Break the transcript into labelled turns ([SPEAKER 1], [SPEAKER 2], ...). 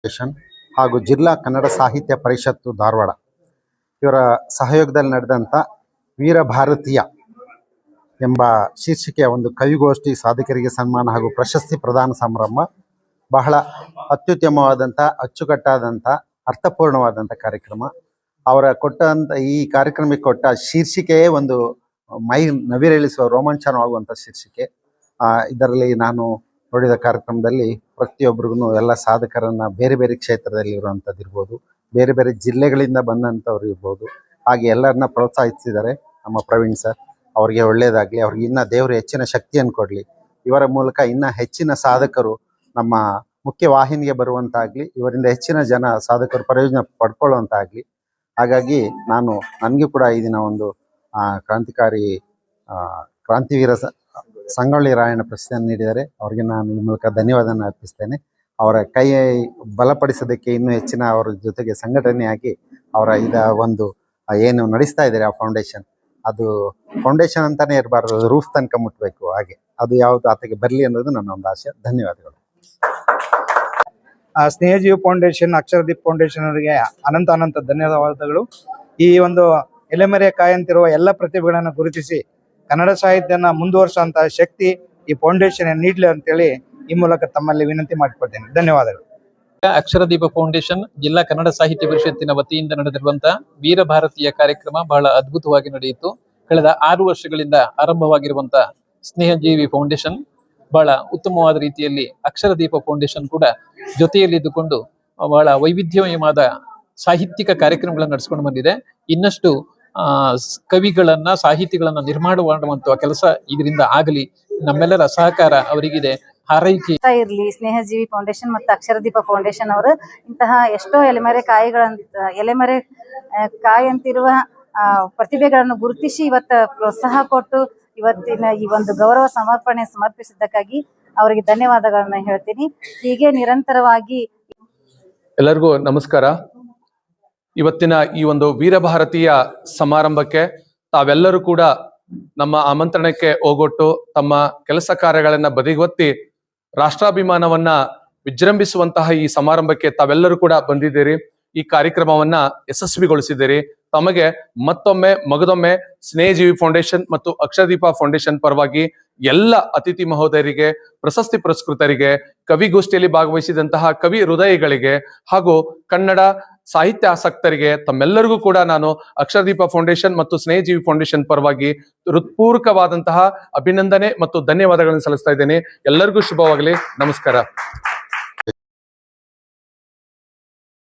[SPEAKER 1] Foundation ಹಾಗೂ ಜಿಲ್ಲಾ ಕನ್ನಡ ಸಾಹಿತ್ಯ ಪರಿಷತ್ತು ಧಾರವಾಡ ಇವರ ಸಹಯೋಗದಲ್ಲಿ ನಡೆದಂಥ ವೀರಭಾರತೀಯ ಎಂಬ ಶೀರ್ಷಿಕೆಯ ಒಂದು ಕವಿಗೋಷ್ಠಿ ಸಾಧಕರಿಗೆ ಸನ್ಮಾನ ಹಾಗೂ ಪ್ರಶಸ್ತಿ ಪ್ರದಾನ ಸಮಾರಂಭ ಬಹಳ ಅತ್ಯುತ್ತಮವಾದಂಥ ಅಚ್ಚುಕಟ್ಟಾದಂಥ ಅರ್ಥಪೂರ್ಣವಾದಂಥ ಕಾರ್ಯಕ್ರಮ. ಅವರ ಕೊಟ್ಟಂಥ ಈ ಕಾರ್ಯಕ್ರಮಕ್ಕೆ ಕೊಟ್ಟ ಶೀರ್ಷಿಕೆಯೇ ಒಂದು ಮೈ ನವಿರೇಳಿಸುವ ರೋಮಾಂಚನವಾಗುವಂಥ ಶೀರ್ಷಿಕೆ. ಇದರಲ್ಲಿ ನಾನು ನೋಡಿದ ಕಾರ್ಯಕ್ರಮದಲ್ಲಿ ಪ್ರತಿಯೊಬ್ಬರಿಗೂ ಎಲ್ಲ ಸಾಧಕರನ್ನು ಬೇರೆ ಬೇರೆ ಕ್ಷೇತ್ರದಲ್ಲಿ ಇರುವಂಥದ್ದು ಇರ್ಬೋದು, ಬೇರೆ ಬೇರೆ ಜಿಲ್ಲೆಗಳಿಂದ ಬಂದಂಥವ್ರು ಇರ್ಬೋದು, ಹಾಗೆ ಎಲ್ಲರನ್ನ ಪ್ರೋತ್ಸಾಹಿಸಿದ್ದಾರೆ ನಮ್ಮ ಪ್ರವೀಣ್ ಸರ್. ಅವರಿಗೆ ಒಳ್ಳೆಯದಾಗಲಿ, ಅವ್ರಿಗೆ ಇನ್ನೂ ದೇವರು ಹೆಚ್ಚಿನ ಶಕ್ತಿಯನ್ನು ಕೊಡಲಿ. ಇವರ ಮೂಲಕ ಇನ್ನೂ ಹೆಚ್ಚಿನ ಸಾಧಕರು ನಮ್ಮ ಮುಖ್ಯ ವಾಹಿನಿಗೆ ಬರುವಂತಾಗಲಿ, ಇವರಿಂದ ಹೆಚ್ಚಿನ ಜನ ಸಾಧಕರು ಪ್ರಯೋಜನ ಪಡ್ಕೊಳ್ಳುವಂತಾಗಲಿ. ಹಾಗಾಗಿ ನನಗೂ ಕೂಡ ಈ ದಿನ ಒಂದು ಕ್ರಾಂತಿವೀರ ಸಂಗೊಳ್ಳಿ ರಾಯಣ್ಣ ಪ್ರಶಸ್ತಿಯನ್ನು ನೀಡಿದ್ದಾರೆ. ಅವರಿಗೆ ನಾನು ಈ ಮೂಲಕ ಧನ್ಯವಾದನ ಅರ್ಪಿಸ್ತೇನೆ. ಅವರ ಕೈ ಬಲಪಡಿಸೋದಕ್ಕೆ ಇನ್ನೂ ಹೆಚ್ಚಿನ ಅವರ ಜೊತೆಗೆ ಸಂಘಟನೆಯಾಗಿ ಅವರ ಒಂದು ಏನು ನಡೆಸ್ತಾ ಇದ್ದಾರೆ ಆ ಫೌಂಡೇಶನ್, ಅದು ಫೌಂಡೇಶನ್ ಅಂತಾನೆ ಇರಬಾರ್ದು, ಅದು ರೂಫ್ ತನಕ ಮುಟ್ಟಬೇಕು. ಹಾಗೆ ಅದು ಯಾವುದು ಆತಗೆ ಬರಲಿ ಅನ್ನೋದು ನನ್ನ ಒಂದು ಆಶೆ. ಧನ್ಯವಾದಗಳು.
[SPEAKER 2] ಸ್ನೇಹಜೀವಿ ಫೌಂಡೇಶನ್, ಅಕ್ಷರದೀಪ್ ಫೌಂಡೇಶನ್ ಅವರಿಗೆ ಅನಂತ ಧನ್ಯವಾದಗಳು. ಈ ಒಂದು ಎಲೆಮರೆ ಕಾಯಂತಿರುವ ಎಲ್ಲ ಪ್ರತಿಭೆಗಳನ್ನು ಗುರುತಿಸಿ ಕನ್ನಡ ಸಾಹಿತ್ಯನ ಮುಂದುವರಿಸುವಂತ ಶಕ್ತಿ ಈ ಫೌಂಡೇಶನ್ ನೀಡಲಿ ಅಂತೇಳಿ ಈ ಮೂಲಕ ತಮ್ಮಲ್ಲಿ ವಿನಂತಿ ಮಾಡಿಕೊಳ್ತೇನೆ. ಧನ್ಯವಾದಗಳು.
[SPEAKER 3] ಅಕ್ಷರದೀಪ ಫೌಂಡೇಶನ್ ಜಿಲ್ಲಾ ಕನ್ನಡ ಸಾಹಿತ್ಯ ಪರಿಷತ್ತಿನ ವತಿಯಿಂದ ನಡೆದಿರುವಂತಹ ವೀರಭಾರತೀಯ ಕಾರ್ಯಕ್ರಮ ಬಹಳ ಅದ್ಭುತವಾಗಿ ನಡೆಯಿತು. ಕಳೆದ 6 ವರ್ಷಗಳಿಂದ ಆರಂಭವಾಗಿರುವಂತಹ ಸ್ನೇಹಜೀವಿ ಫೌಂಡೇಶನ್ ಬಹಳ ಉತ್ತಮವಾದ ರೀತಿಯಲ್ಲಿ ಅಕ್ಷರದೀಪ ಫೌಂಡೇಶನ್ ಕೂಡ ಜೊತೆಯಲ್ಲಿದ್ದುಕೊಂಡು ಬಹಳ ವೈವಿಧ್ಯಮಯವಾದ ಸಾಹಿತ್ಯಿಕ ಕಾರ್ಯಕ್ರಮಗಳನ್ನು ನಡೆಸ್ಕೊಂಡು ಬಂದಿದೆ. ಇನ್ನಷ್ಟು ಕವಿಗಳನ್ನ, ಸಾಹಿತಿಗಳನ್ನ ನಿರ್ಮಾಣ ಮಾಡುವಂತಹ ಕೆಲಸ ಇದರಿಂದ ಆಗಲಿ, ನಮ್ಮೆಲ್ಲರ ಸಹಕಾರ ಅವರಿಗಿದೆ. ಹಾರೈಕೆ
[SPEAKER 4] ಇರ್ಲಿ. ಸ್ನೇಹಜೀವಿ ಫೌಂಡೇಶನ್ ಮತ್ತು ಅಕ್ಷರದೀಪ ಫೌಂಡೇಶನ್ ಅವರು ಇಂತಹ ಎಷ್ಟೋ ಎಲೆಮರೆ ಕಾಯಂತಿರುವ ಪ್ರತಿಭೆಗಳನ್ನು ಗುರುತಿಸಿ ಇವತ್ತು ಪ್ರೋತ್ಸಾಹ ಕೊಟ್ಟು ಇವತ್ತಿನ ಈ ಒಂದು ಗೌರವ ಸಮರ್ಪಿಸಿದ್ದಕ್ಕಾಗಿ ಅವರಿಗೆ ಧನ್ಯವಾದಗಳನ್ನ ಹೇಳ್ತೀನಿ. ಹೀಗೆ ನಿರಂತರವಾಗಿ
[SPEAKER 5] ಎಲ್ಲರಿಗೂ ನಮಸ್ಕಾರ. ಇವತ್ತಿನ ಈ ಒಂದು ವೀರಭಾರತೀಯ ಸಮಾರಂಭಕ್ಕೆ ತಾವೆಲ್ಲರೂ ಕೂಡ ನಮ್ಮ ಆಮಂತ್ರಣಕ್ಕೆ ಹೋಗೊಟ್ಟು ತಮ್ಮ ಕೆಲಸ ಕಾರ್ಯಗಳನ್ನ ಬದಿಗೊತ್ತಿ ರಾಷ್ಟ್ರಾಭಿಮಾನವನ್ನ ವಿಜೃಂಭಿಸುವಂತಹ ಈ ಸಮಾರಂಭಕ್ಕೆ ತಾವೆಲ್ಲರೂ ಕೂಡ ಬಂದಿದ್ದೀರಿ. ಈ ಕಾರ್ಯಕ್ರಮವನ್ನ ಯಶಸ್ವಿಗೊಳಿಸಿದ್ದೀರಿ. ತಮಗೆ ಮಗದೊಮ್ಮೆ ಸ್ನೇಹಜೀವಿ ಫೌಂಡೇಶನ್ ಮತ್ತು ಅಕ್ಷರದೀಪ ಫೌಂಡೇಶನ್ ಪರವಾಗಿ ಎಲ್ಲ ಅತಿಥಿ ಮಹೋದಯರಿಗೆ, ಪ್ರಶಸ್ತಿ ಪುರಸ್ಕೃತರಿಗೆ, ಕವಿಗೋಷ್ಠಿಯಲ್ಲಿ ಭಾಗವಹಿಸಿದಂತಹ ಕವಿ ಹೃದಯಗಳಿಗೆ ಹಾಗೂ ಕನ್ನಡ ಸಾಹಿತ್ಯ ಆಸಕ್ತರಿಗೆ ತಮ್ಮೆಲ್ಲರಿಗೂ ಕೂಡ ನಾನು ಅಕ್ಷರದೀಪ ಫೌಂಡೇಶನ್ ಮತ್ತು ಸ್ನೇಹಜೀವಿ ಫೌಂಡೇಶನ್ ಪರವಾಗಿ ಹೃತ್ಪೂರ್ವಕವಾದಂತಹ ಅಭಿನಂದನೆ ಮತ್ತು ಧನ್ಯವಾದಗಳನ್ನು ಸಲ್ಲಿಸ್ತಾ ಇದ್ದೇನೆ. ಎಲ್ಲರಿಗೂ ಶುಭವಾಗಲಿ. ನಮಸ್ಕಾರ.